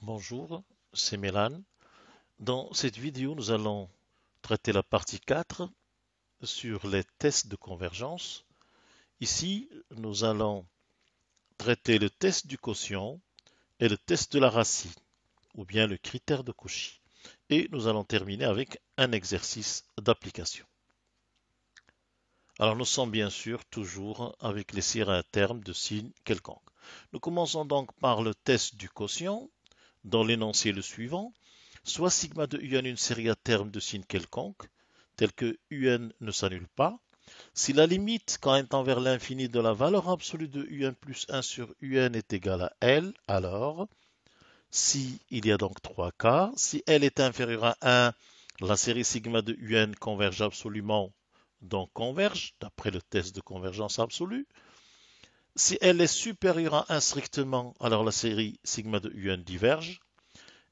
Bonjour, c'est Mélan. Dans cette vidéo, nous allons traiter la partie 4 sur les tests de convergence. Ici, nous allons traiter le test du quotient et le test de la racine, ou bien le critère de Cauchy. Et nous allons terminer avec un exercice d'application. Alors nous sommes bien sûr toujours avec les séries à terme de signes quelconques. Nous commençons donc par le test du quotient, dans l'énoncé le suivant. Soit sigma de un une série à terme de signes quelconques, tel que un ne s'annule pas, si la limite, quand elle tend vers l'infini de la valeur absolue de un plus 1 sur un est égale à L, alors, si il y a donc trois cas, si L est inférieur à 1, la série sigma de un converge absolument, donc converge, d'après le test de convergence absolue. Si L est supérieure à 1 strictement, alors la série sigma de un diverge.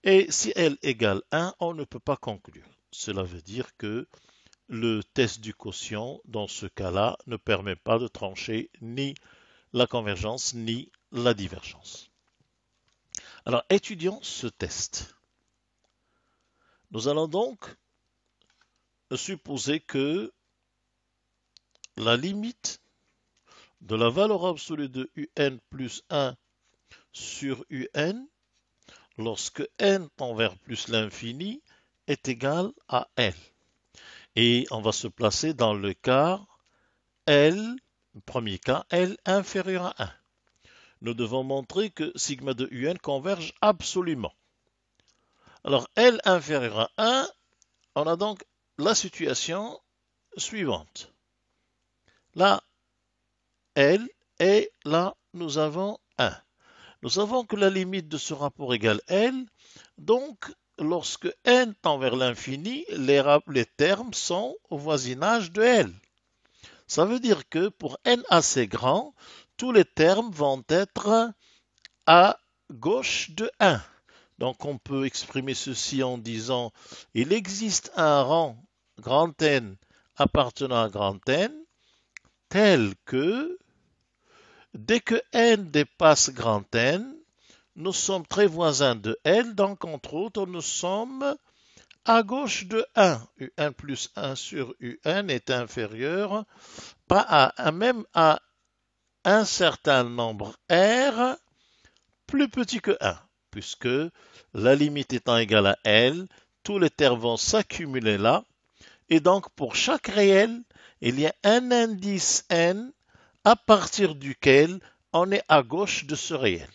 Et si L égale 1, on ne peut pas conclure. Cela veut dire que le test du quotient, dans ce cas-là, ne permet pas de trancher ni la convergence ni la divergence. Alors, étudions ce test. Nous allons donc supposer que la limite de la valeur absolue de un plus 1 sur un, lorsque n tend vers plus l'infini, est égale à L. Et on va se placer dans le cas L, premier cas, L inférieur à 1. Nous devons montrer que sigma de un converge absolument. Alors, L inférieur à 1, on a donc la situation suivante. Là, L, et là, nous avons 1. Nous savons que la limite de ce rapport égale L, donc lorsque n tend vers l'infini, les termes sont au voisinage de L. Ça veut dire que pour n assez grand, tous les termes vont être à gauche de 1. Donc on peut exprimer ceci en disant il existe un rang grand N appartenant à grand N tel que dès que n dépasse grand N, nous sommes très voisins de L, donc entre autres nous sommes à gauche de 1. Un plus 1 sur un est inférieur pas à même à un certain nombre R plus petit que 1, puisque la limite étant égale à L, tous les termes vont s'accumuler là, et donc pour chaque réel, il y a un indice n à partir duquel on est à gauche de ce réel.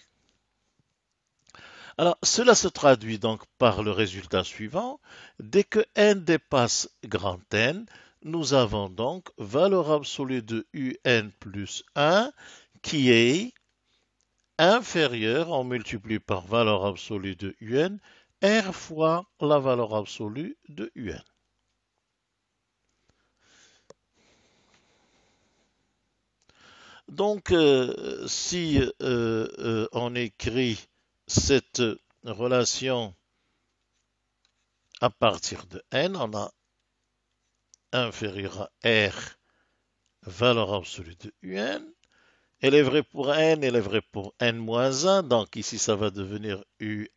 Alors cela se traduit donc par le résultat suivant. Dès que n dépasse grand N, nous avons donc valeur absolue de un plus 1 qui est inférieur, on multiplie par valeur absolue de un, r fois la valeur absolue de un. Donc, si on écrit cette relation à partir de n, on a inférieur à r, valeur absolue de un. Elle est vraie pour n, elle est vraie pour n moins 1, donc ici ça va devenir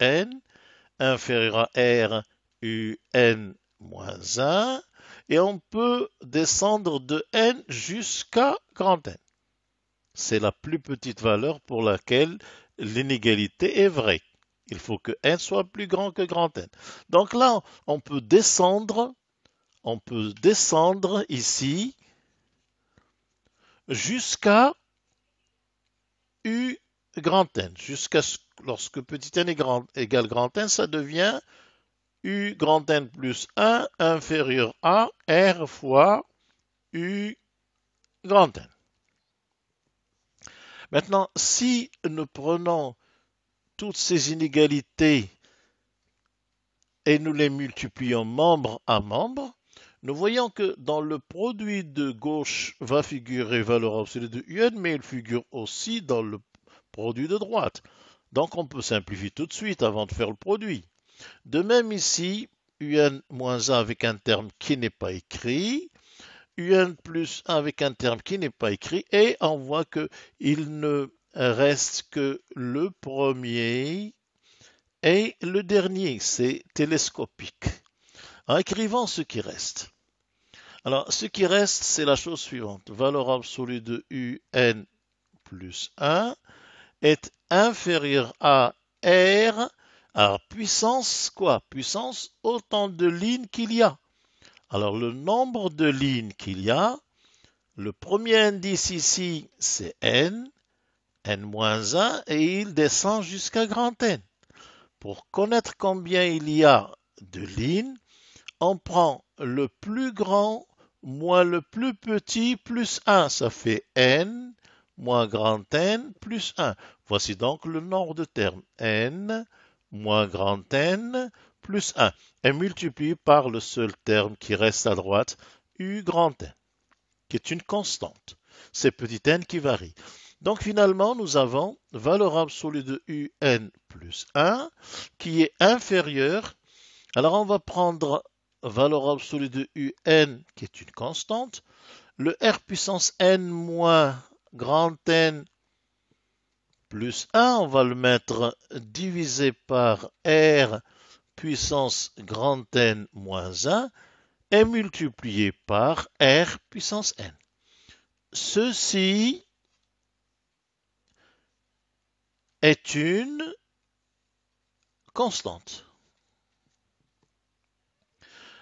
un, inférieur à r, un moins 1, et on peut descendre de n jusqu'à grand N. C'est la plus petite valeur pour laquelle l'inégalité est vraie. Il faut que n soit plus grand que grand N. Donc là, on peut descendre ici jusqu'à U grand N. Jusqu'à lorsque petit n égale grand N, ça devient U grand N plus 1 inférieur à R fois U grand N. Maintenant, si nous prenons toutes ces inégalités et nous les multiplions membre à membre, nous voyons que dans le produit de gauche va figurer valeur absolue de un, mais il figure aussi dans le produit de droite. Donc on peut simplifier tout de suite avant de faire le produit. De même ici, un moins 1 avec un terme qui n'est pas écrit, un plus 1 avec un terme qui n'est pas écrit, et on voit qu'il ne reste que le premier Et le dernier, c'est télescopique. En écrivant ce qui reste. Alors, ce qui reste, c'est la chose suivante. Valeur absolue de UN plus 1 est inférieur à R à puissance quoi? Puissance autant de lignes qu'il y a. Alors, le nombre de lignes qu'il y a, le premier indice ici, c'est N, N-1, et il descend jusqu'à grand N. Pour connaître combien il y a de lignes, on prend le plus grand moins le plus petit plus 1. Ça fait N moins grand N plus 1. Voici donc le nombre de termes. N moins grand N plus 1. Et multiplié par le seul terme qui reste à droite, U grand N, qui est une constante. C'est petit n qui varie. Donc finalement, nous avons valeur absolue de UN plus 1 qui est inférieure. Alors on va prendre valeur absolue de UN qui est une constante. Le R puissance N moins grand N plus 1, on va le mettre divisé par R puissance grand N moins 1 et multiplié par R puissance N. Ceci est une constante.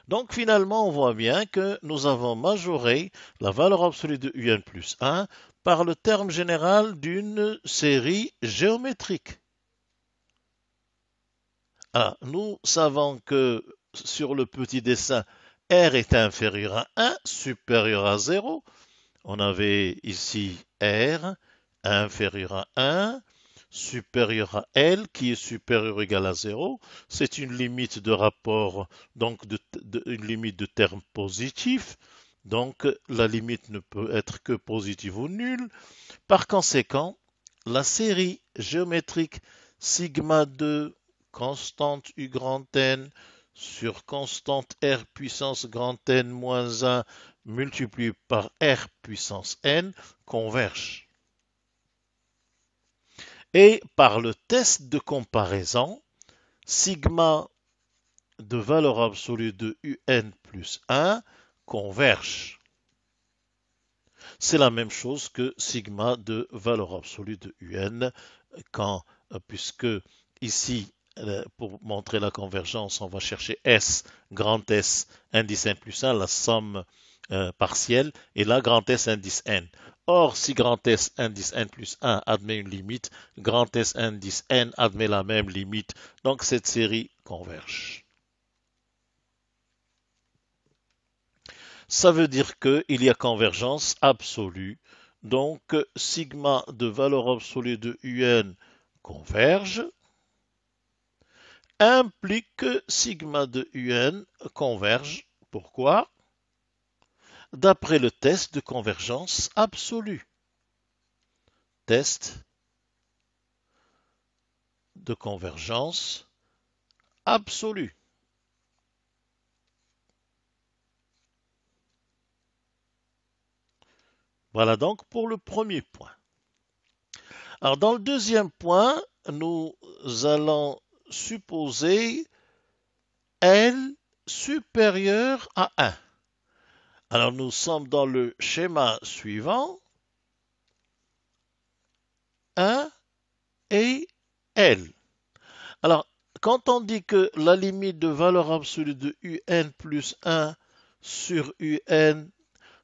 Donc finalement, on voit bien que nous avons majoré la valeur absolue de UN plus 1 par le terme général d'une série géométrique. Alors, nous savons que sur le petit dessin, R est inférieur à 1, supérieur à 0. On avait ici R inférieur à 1, supérieur à L qui est supérieur ou égal à 0. C'est une limite de rapport, donc une limite de terme positif. Donc la limite ne peut être que positive ou nulle. Par conséquent, la série géométrique sigma 2 constante U grand N sur constante R puissance grand N moins 1 multiplié par R puissance N converge. Et par le test de comparaison, sigma de valeur absolue de UN plus 1 converge. C'est la même chose que sigma de valeur absolue de UN puisque ici, pour montrer la convergence, on va chercher S, grand S, indice N plus 1, la somme partielle, et là, grand S, indice N. Or, si grand S, indice N plus 1 admet une limite, grand S, indice N admet la même limite, donc cette série converge. Ça veut dire qu'il y a convergence absolue. Donc, sigma de valeur absolue de UN converge, implique que sigma de UN converge. Pourquoi? D'après le test de convergence absolue. Test de convergence absolue. Voilà donc pour le premier point. Alors dans le deuxième point, nous allons supposer L supérieur à 1. Alors nous sommes dans le schéma suivant. 1 et L. Alors, quand on dit que la limite de valeur absolue de UN plus 1 sur UN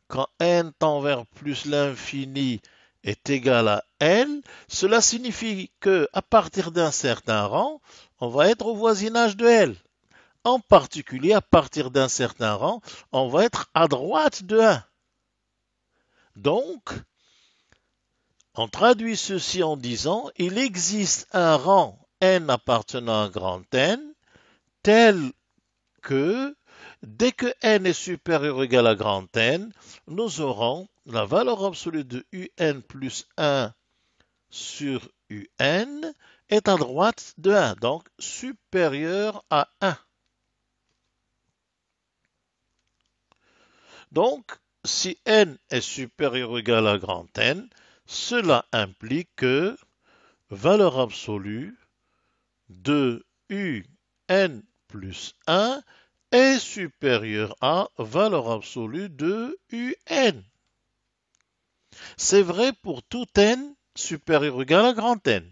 quand n tend vers plus l'infini est égal à L, cela signifie que à partir d'un certain rang, on va être au voisinage de L. En particulier, à partir d'un certain rang, on va être à droite de 1. Donc, on traduit ceci en disant il existe un rang n appartenant à grand N tel que dès que n est supérieur ou égal à grand N, nous aurons la valeur absolue de UN plus 1 sur UN est à droite de 1, donc supérieur à 1. Donc, si n est supérieur ou égal à grand N, cela implique que valeur absolue de UN plus 1 est supérieur à valeur absolue de UN. C'est vrai pour tout n supérieur ou égal à grand N.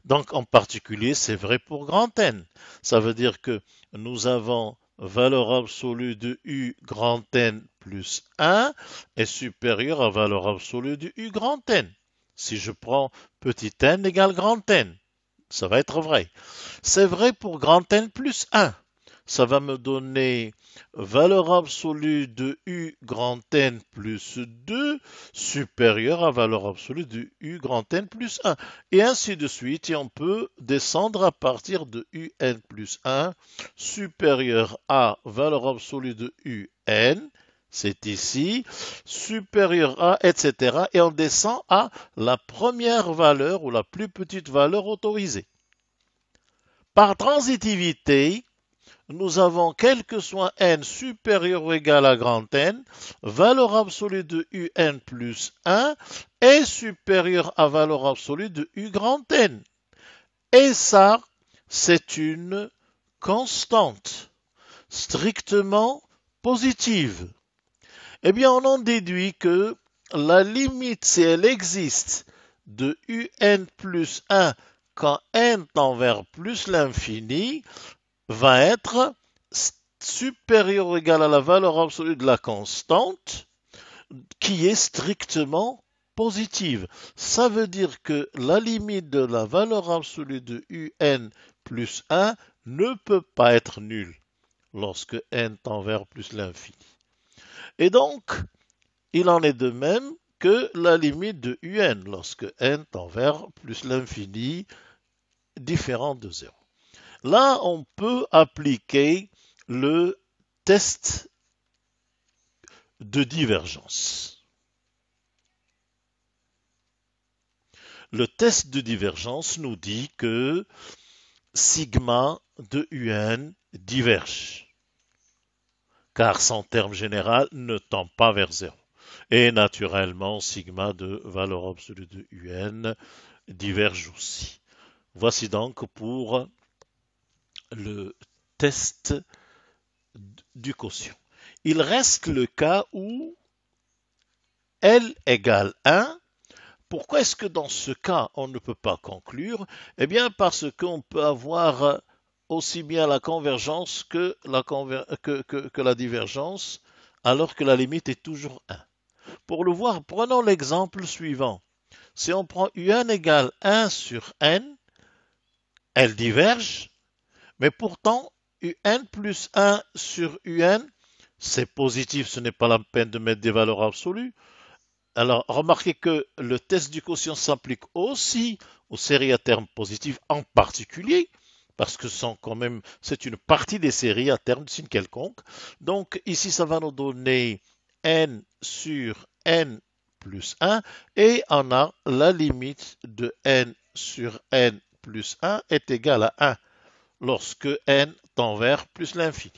Donc en particulier, c'est vrai pour grand N. Ça veut dire que nous avons valeur absolue de U grand N plus 1 est supérieure à valeur absolue de U grand N. Si je prends petit n égale grand N, ça va être vrai. C'est vrai pour grand N plus 1. Ça va me donner valeur absolue de U grand N plus 2 supérieure à valeur absolue de U grand N plus 1. Et ainsi de suite. Et on peut descendre à partir de UN plus 1 supérieur à valeur absolue de UN. C'est ici, supérieur à, etc. Et on descend à la première valeur ou la plus petite valeur autorisée. Par transitivité, nous avons quel que soit n supérieur ou égal à grand N, valeur absolue de UN plus 1 est supérieure à valeur absolue de U grand N. Et ça, c'est une constante strictement positive. Eh bien, on en déduit que la limite, si elle existe, de UN plus 1 quand n tend vers plus l'infini, va être supérieur ou égal à la valeur absolue de la constante qui est strictement positive. Ça veut dire que la limite de la valeur absolue de UN plus 1 ne peut pas être nulle lorsque n tend vers plus l'infini. Et donc, il en est de même que la limite de UN lorsque n tend vers plus l'infini différente de 0. Là, on peut appliquer le test de divergence. Le test de divergence nous dit que sigma de UN diverge, car son terme général ne tend pas vers 0. Et naturellement, sigma de valeur absolue de UN diverge aussi. Voici donc pour le test du quotient. Il reste le cas où L égale 1. Pourquoi est-ce que dans ce cas, on ne peut pas conclure? Eh bien, parce qu'on peut avoir aussi bien la convergence que la divergence, alors que la limite est toujours 1. Pour le voir, prenons l'exemple suivant. Si on prend UN égale 1 sur N, elle diverge, mais pourtant, UN plus 1 sur UN, c'est positif, ce n'est pas la peine de mettre des valeurs absolues. Alors, remarquez que le test du quotient s'applique aussi aux séries à terme positif en particulier, parce que c'est une partie des séries à terme de signe quelconque. Donc, ici, ça va nous donner n sur n plus 1, et on a la limite de n sur n plus 1 est égale à 1, lorsque n tend vers plus l'infini.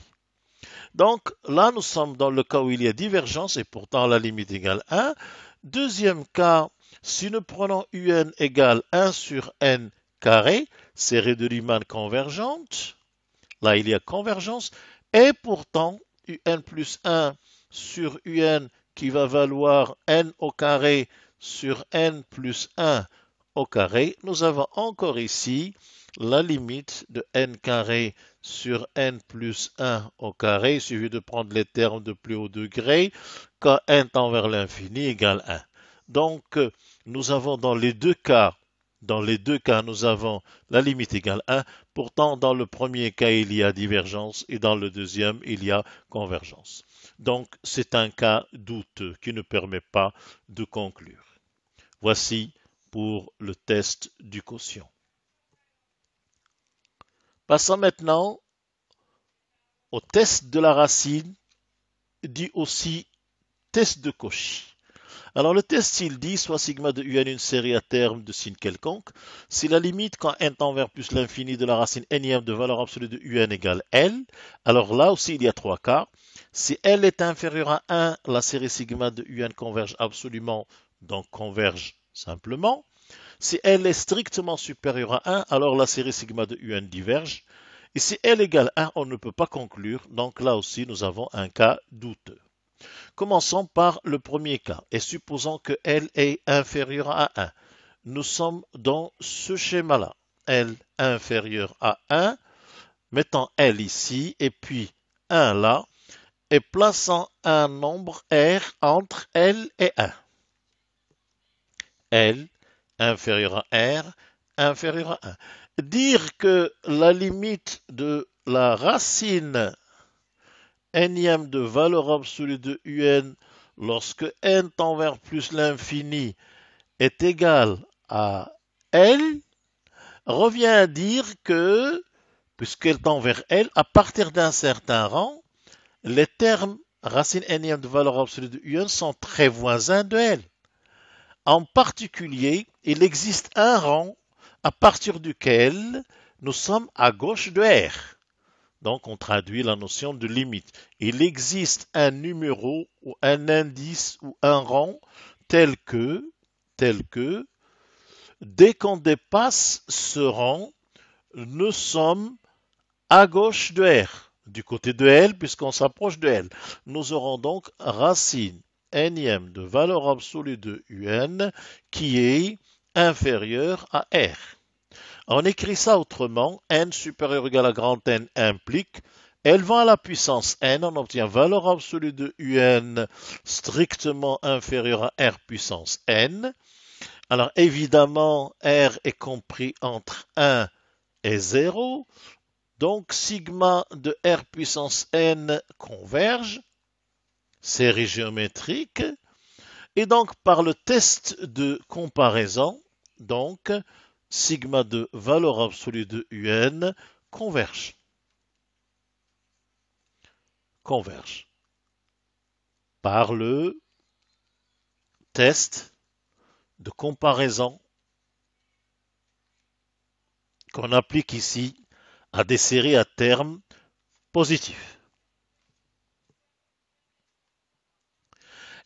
Donc là, nous sommes dans le cas où il y a divergence et pourtant la limite égale 1. Deuxième cas, si nous prenons UN égale 1 sur n carré, série de Riemann convergente, là il y a convergence, et pourtant UN plus 1 sur UN qui va valoir n au carré sur n plus 1 au carré, nous avons encore ici la limite de n carré sur n plus 1 au carré. Il suffit de prendre les termes de plus haut degré quand n tend vers l'infini égale 1. Donc, nous avons dans les deux cas, nous avons la limite égale 1. Pourtant, dans le premier cas, il y a divergence et dans le deuxième, il y a convergence. Donc, c'est un cas douteux qui ne permet pas de conclure. Voici pour le test du quotient. Passons maintenant au test de la racine, dit aussi test de Cauchy. Alors le test, il dit soit sigma de UN une série à terme de signe quelconque, si la limite quand n tend vers plus l'infini de la racine nème de valeur absolue de UN égale L, alors là aussi il y a trois cas. Si L est inférieur à 1, la série sigma de UN converge absolument, donc converge simplement. Si elle est strictement supérieure à 1, alors la série sigma de UN diverge. Et si elle égale 1, on ne peut pas conclure. Donc là aussi, nous avons un cas douteux. Commençons par le premier cas et supposons que L est inférieure à 1. Nous sommes dans ce schéma-là. L inférieur à 1, mettons L ici et puis 1 là et plaçant un nombre R entre L et 1. L inférieur à R inférieur à 1. Dire que la limite de la racine énième de valeur absolue de UN lorsque n tend vers plus l'infini est égal à L revient à dire que, puisqu'elle tend vers L, à partir d'un certain rang, les termes racine énième de valeur absolue de UN sont très voisins de L. En particulier, il existe un rang à partir duquel nous sommes à gauche de R. Donc, on traduit la notion de limite. Il existe un numéro ou un indice ou un rang tel que, dès qu'on dépasse ce rang, nous sommes à gauche de R, du côté de L, puisqu'on s'approche de L. Nous aurons donc racine énième de valeur absolue de UN qui est inférieure à R. On écrit ça autrement, n supérieur ou égal à grand N implique élevant à la puissance n, on obtient valeur absolue de UN strictement inférieure à R puissance n. Alors évidemment, R est compris entre 1 et 0, donc sigma de R puissance n converge, série géométrique, et donc par le test de comparaison, donc sigma de valeur absolue de UN converge. Par le test de comparaison qu'on applique ici à des séries à terme positifs.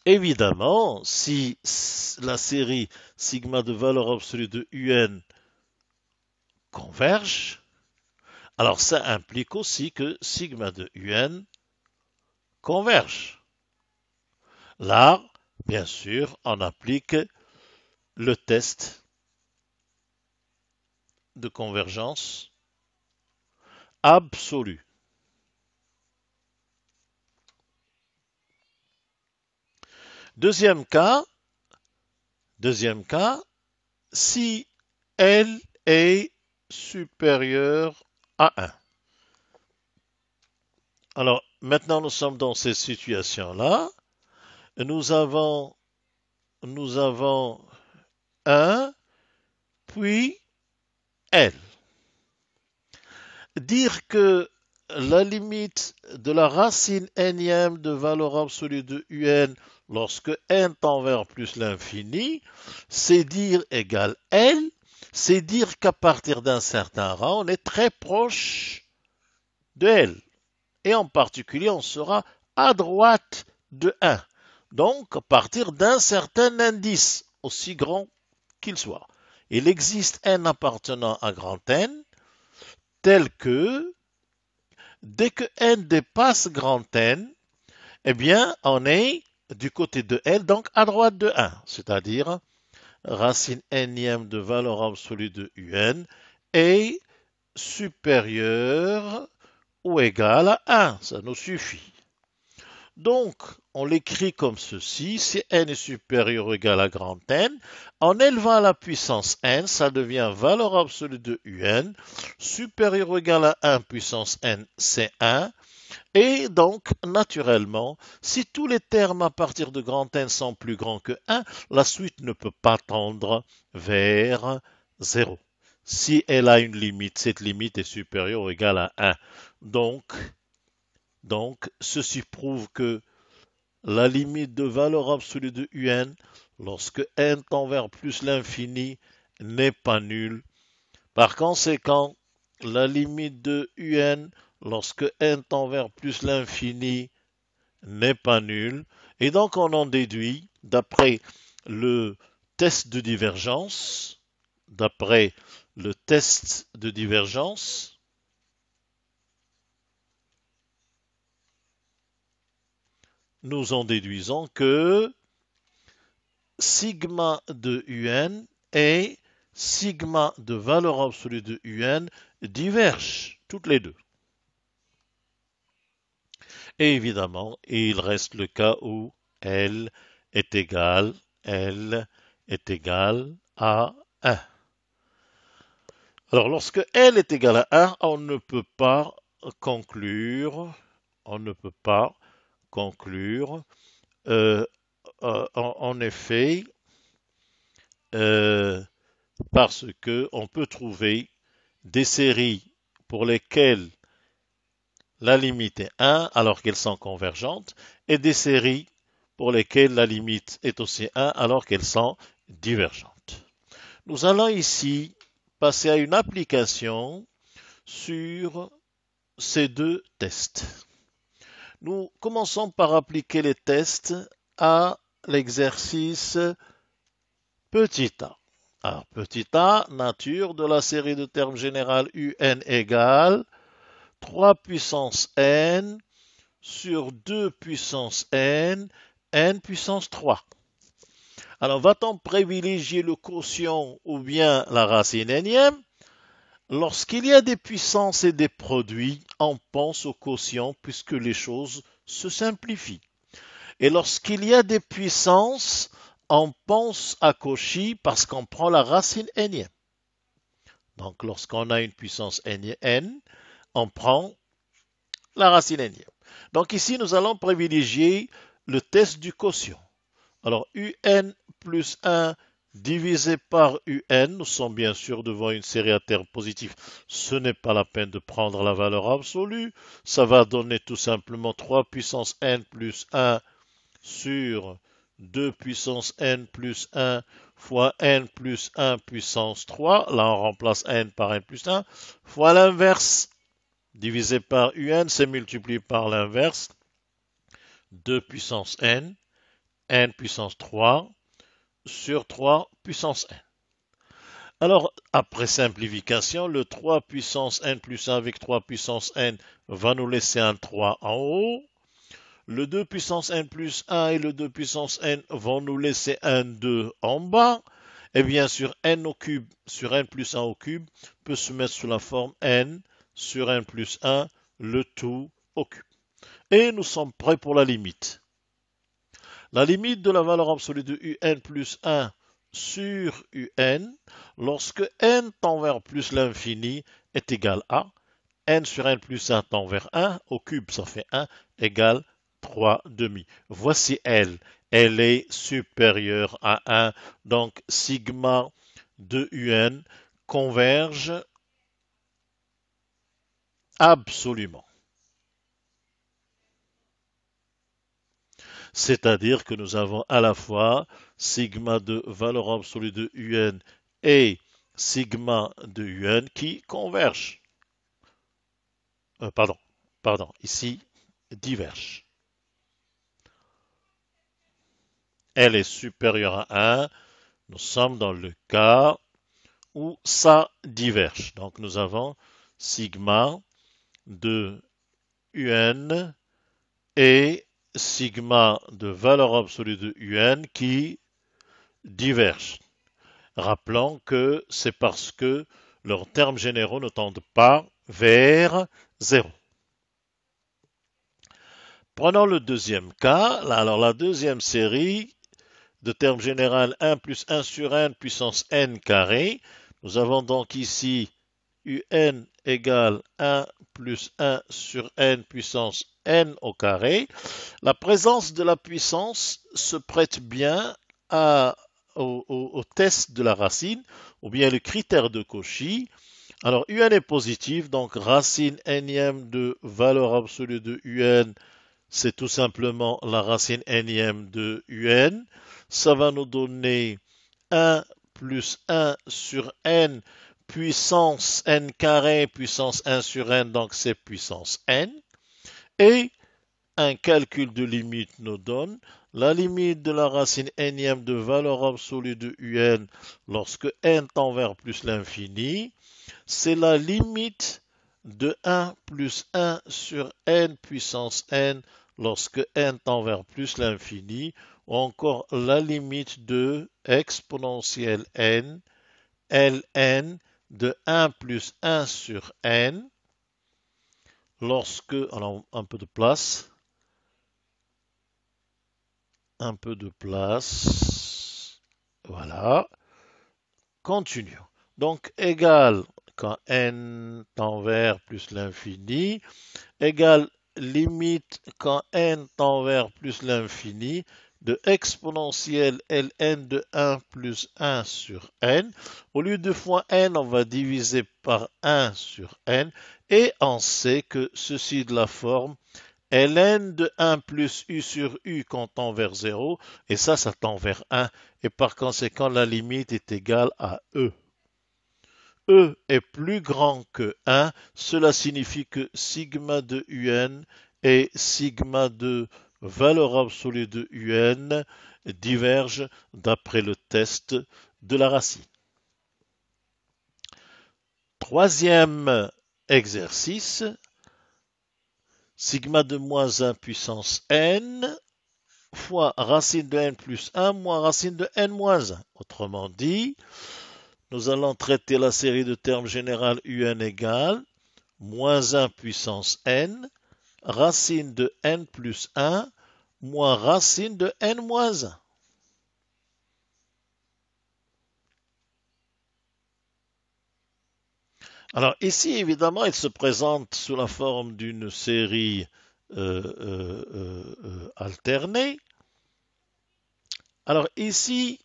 Évidemment, si la série sigma de valeur absolue de UN converge, alors ça implique aussi que sigma de UN converge. Là, bien sûr, on applique le test de convergence absolue. Deuxième cas, si L est supérieur à 1. Alors, maintenant nous sommes dans cette situation-là. Nous avons 1, puis L. Dire que la limite de la racine énième de valeur absolue de UN lorsque n tend vers plus l'infini, c'est dire égal L, c'est dire qu'à partir d'un certain rang, on est très proche de L. Et en particulier, on sera à droite de 1. Donc, à partir d'un certain indice, aussi grand qu'il soit. Il existe n appartenant à grand N, tel que dès que n dépasse grand N, eh bien, on est du côté de L, donc à droite de 1, c'est-à-dire racine énième de valeur absolue de UN est supérieure ou égale à 1, ça nous suffit. Donc, on l'écrit comme ceci, si n est supérieur ou égal à grand N, en élevant à la puissance n, ça devient valeur absolue de UN, supérieur ou égal à 1 puissance n, c'est 1, et donc, naturellement, si tous les termes à partir de grand N sont plus grands que 1, la suite ne peut pas tendre vers 0. Si elle a une limite, cette limite est supérieure ou égale à 1. Donc, ceci prouve que la limite de valeur absolue de UN, lorsque n tend vers plus l'infini, n'est pas nulle. Par conséquent, la limite de UN, lorsque n tend vers plus l'infini, n'est pas nulle. Et donc, on en déduit, d'après le test de divergence, d'après le test de divergence, nous en déduisons que sigma de un et sigma de valeur absolue de un divergent toutes les deux. Et évidemment, il reste le cas où L est égal à 1. Alors, lorsque L est égal à 1, on ne peut pas conclure, euh, en effet, euh, parce que on peut trouver des séries pour lesquelles la limite est 1 alors qu'elles sont convergentes et des séries pour lesquelles la limite est aussi 1 alors qu'elles sont divergentes. Nous allons ici passer à une application sur ces deux tests. Nous commençons par appliquer les tests à l'exercice petit a. Alors, petit a, nature de la série de termes générales un égale 3 puissance n sur 2 puissance n, n puissance 3. Alors, va-t-on privilégier le quotient ou bien la racine énième? Lorsqu'il y a des puissances et des produits, on pense au quotient puisque les choses se simplifient. Et lorsqu'il y a des puissances, on pense à Cauchy parce qu'on prend la racine énième. Donc, lorsqu'on a une puissance n, on prend la racine énième. Donc ici, nous allons privilégier le test du quotient. Alors, un plus 1 divisé par un, nous sommes bien sûr devant une série à termes positifs. Ce n'est pas la peine de prendre la valeur absolue. Ça va donner tout simplement 3 puissance n plus 1 sur 2 puissance n plus 1 fois n plus 1 puissance 3. Là, on remplace n par n plus 1 fois l'inverse. Divisé par un, c'est multiplié par l'inverse. 2 puissance n, n puissance 3 sur 3 puissance n. Alors, après simplification, le 3 puissance n plus 1 avec 3 puissance n va nous laisser un 3 en haut. Le 2 puissance n plus 1 et le 2 puissance n vont nous laisser un 2 en bas. Et bien sûr, n au cube sur n plus 1 au cube peut se mettre sous la forme n sur n plus 1, le tout au cube. Et nous sommes prêts pour la limite. La limite de la valeur absolue de un plus 1 sur un, lorsque n tend vers plus l'infini est égal à n sur n plus 1 tend vers 1, au cube ça fait 1, égale 3 demi. Voici L. Elle est supérieure à 1, donc sigma de un converge absolument. C'est-à-dire que nous avons à la fois sigma de valeur absolue de un et sigma de un qui convergent. Ici, divergent. Elle est supérieure à 1. Nous sommes dans le cas où ça diverge. Donc nous avons sigma de un et sigma de valeur absolue de un qui divergent. Rappelons que c'est parce que leurs termes généraux ne tendent pas vers 0. Prenons le deuxième cas. Alors la deuxième série de termes généraux 1 plus 1 sur n puissance n carré. Nous avons donc ici un égale 1 plus 1 sur n puissance n au carré. La présence de la puissance se prête bien au test de la racine, ou bien le critère de Cauchy. Alors, un est positif, donc racine énième de valeur absolue de un, c'est tout simplement la racine énième de un. Ça va nous donner 1 plus 1 sur n puissance n carré puissance 1 sur n, donc c'est puissance n. Et un calcul de limite nous donne la limite de la racine nème de valeur absolue de un lorsque n tend vers plus l'infini, c'est la limite de 1 plus 1 sur n puissance n lorsque n tend vers plus l'infini, ou encore la limite de exponentielle n, ln de 1 plus 1 sur n, lorsque, alors un peu de place, voilà, continuons. Donc, égal, quand n tend vers plus l'infini, égale limite quand n tend vers plus l'infini de exponentielle ln de 1 plus 1 sur n. Au lieu de fois n, on va diviser par 1 sur n et on sait que ceci de la forme ln de 1 plus u sur u quand tend vers 0 et ça tend vers 1 et par conséquent la limite est égale à e. E est plus grand que 1, cela signifie que sigma de un et sigma de valeur absolue de un divergent d'après le test de la racine. Troisième exercice, sigma de moins 1 puissance n fois racine de n plus 1 moins racine de n moins 1. Autrement dit, nous allons traiter la série de termes générales un égale moins 1 puissance n, racine de n plus 1, moins racine de n moins 1. Alors ici, évidemment, il se présente sous la forme d'une série alternée. Alors ici,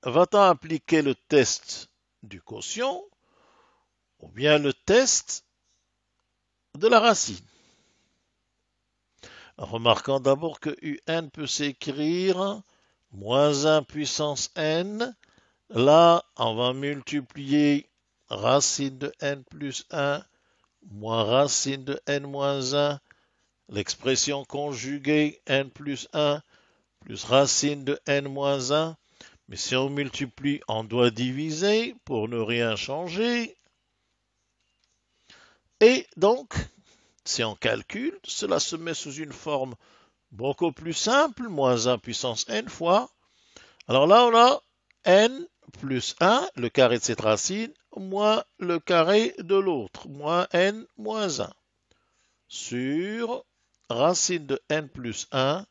va-t-on appliquer le test du quotient ou bien le test de la racine? Remarquons d'abord que un peut s'écrire moins 1 puissance n. Là, on va multiplier racine de n plus 1 moins racine de n moins 1, l'expression conjuguée n plus 1 plus racine de n moins 1. Mais si on multiplie, on doit diviser pour ne rien changer. Et donc, si on calcule, cela se met sous une forme beaucoup plus simple, moins 1 puissance n fois. Alors là, on a n plus 1, le carré de cette racine, moins le carré de l'autre, moins n moins 1, sur racine de n plus 1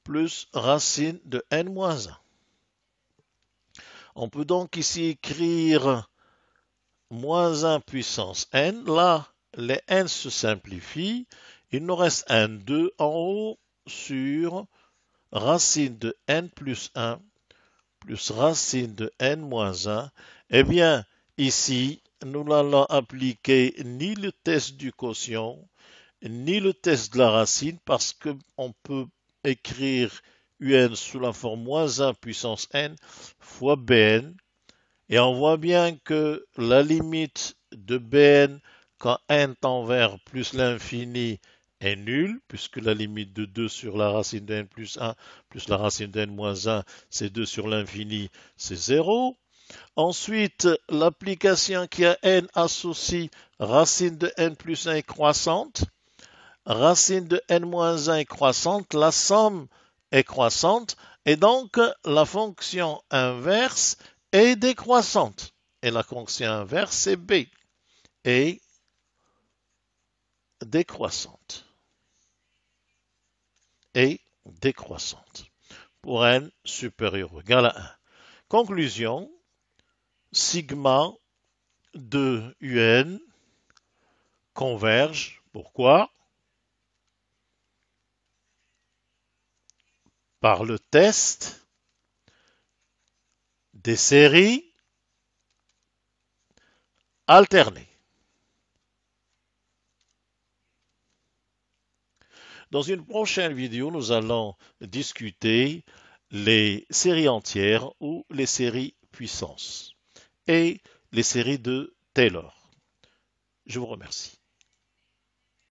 plus racine de n moins 1. On peut donc ici écrire moins 1 puissance n. Là, les n se simplifient. Il nous reste un 2 en haut sur racine de n plus 1 plus racine de n moins 1. Eh bien, ici, nous n'allons appliquer ni le test du quotient, ni le test de la racine, parce qu'on peut écrire un sous la forme moins 1 puissance n fois bn, et on voit bien que la limite de bn quand n tend vers plus l'infini est nulle, puisque la limite de 2 sur la racine de n plus 1 plus la racine de n moins 1, c'est 2 sur l'infini, c'est 0. Ensuite, l'application qui a n associe racine de n plus 1 est croissante, racine de n moins 1 est croissante, la somme est croissante, et donc la fonction inverse est décroissante. Et la fonction inverse, c'est b, est décroissante. Et décroissante pour n supérieur ou égal à 1. Conclusion, sigma de un converge. Pourquoi? Par le test des séries alternées. Dans une prochaine vidéo, nous allons discuter les séries entières ou les séries puissances et les séries de Taylor. Je vous remercie.